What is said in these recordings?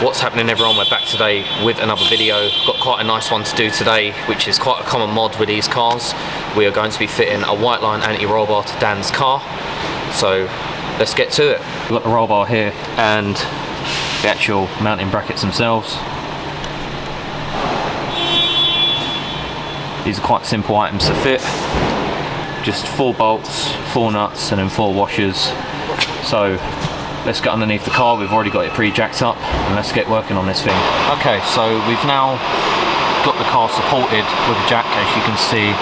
What's happening, everyone? We're back today with another video. Got quite a nice one to do today, which is quite a common mod with these cars. We are going to be fitting a Whiteline anti-roll bar to Dan's car. So let's get to it. We've got the roll bar here and the actual mounting brackets themselves. These are quite simple items to fit. Just 4 bolts, 4 nuts and then 4 washers. So let's get underneath the car. We've already got it pre-jacked up and let's get working on this thing. Okay, so we've now got the car supported with a jack, as you can see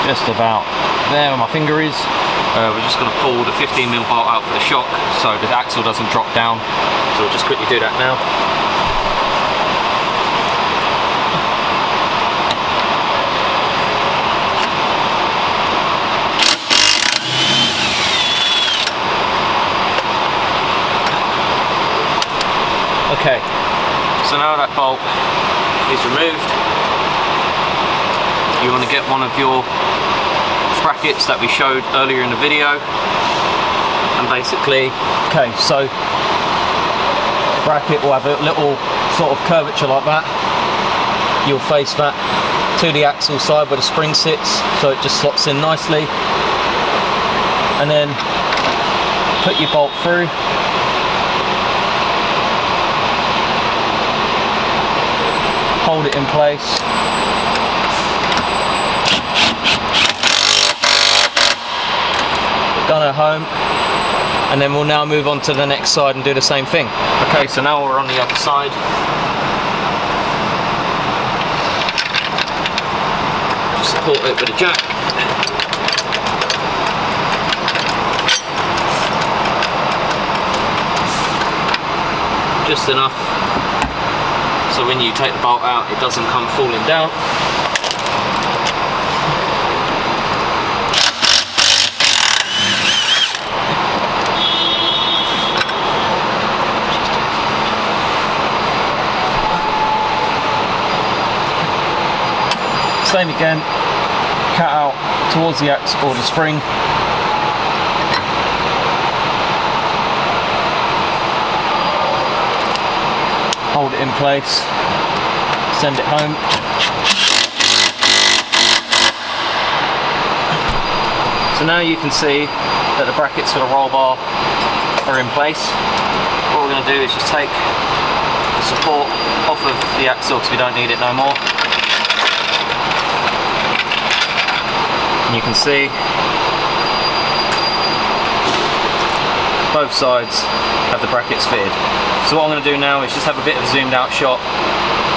just about there where my finger is. We're just going to pull the 15mm bolt out for the shock so the axle doesn't drop down. So we'll just quickly do that now. Okay, so now that bolt is removed, you want to get one of your brackets that we showed earlier in the video, and basically, okay, so the bracket will have a little sort of curvature like that. You'll face that to the axle side where the spring sits, so it just slots in nicely, and then put your bolt through. Hold it in place. Gunner home, and then we'll now move on to the next side and do the same thing. Okay, so now we're on the other side. Just support it with a jack. Just enough so when you take the bolt out, it doesn't come falling down. Same again, cut out towards the axle or the spring. Hold it in place, send it home. So now you can see that the brackets for the roll bar are in place. What we're going to do is just take the support off of the axle because we don't need it no more. And you can see both sides have the brackets fitted. So what I'm going to do now is just have a bit of a zoomed out shot,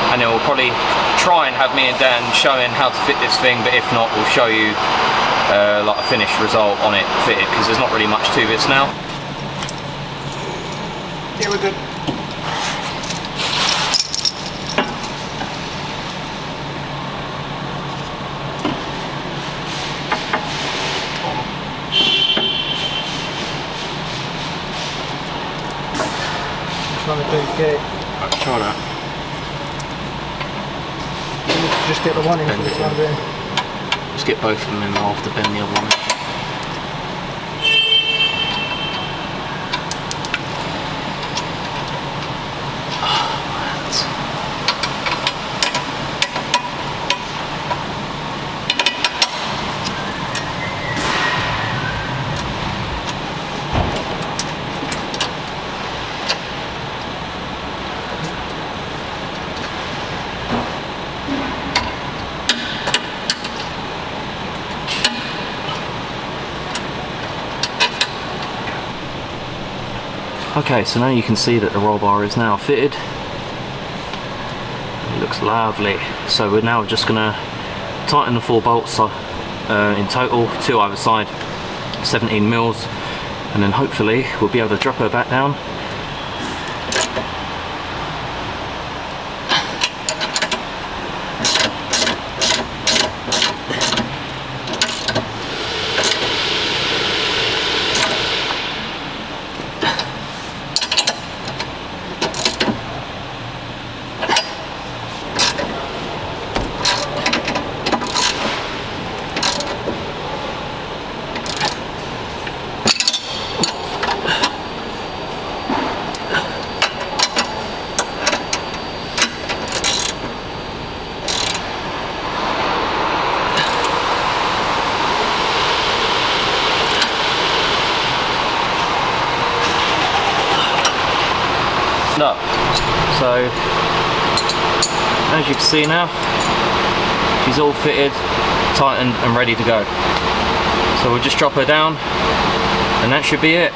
and then we'll probably try and have me and Dan showing how to fit this thing, but if not, we'll show you like a finished result on it fitted, because there's not really much to this now. Yeah, we're good. Okay. I'll try that. You need to just get the one in for the time being. Just get both of them in, I'll have to bend the other one. Okay, so now you can see that the roll bar is now fitted. It looks lovely. So we're now just going to tighten the 4 bolts in total, 2 either side, 17mm, and then hopefully we'll be able to drop her back down. up. So as you can see now, she's all fitted, tightened and ready to go. So we'll just drop her down and that should be it.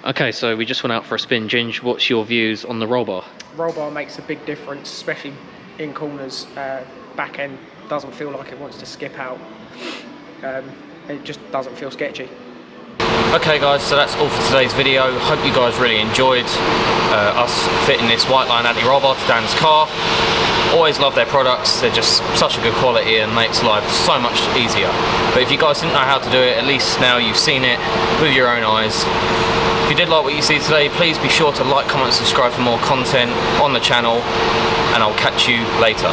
Okay, so we just went out for a spin. Ginge, what's your views on the roll bar? Roll bar makes a big difference, especially in corners. Back end doesn't feel like it wants to skip out. It just doesn't feel sketchy. Okay guys, so that's all for today's video. Hope you guys really enjoyed us fitting this Whiteline anti-roll bar to Dan's car. Always love their products, they're just such a good quality and makes life so much easier. But if you guys didn't know how to do it, at least now you've seen it with your own eyes. If you did like what you see today, please be sure to like, comment, subscribe for more content on the channel, and I'll catch you later.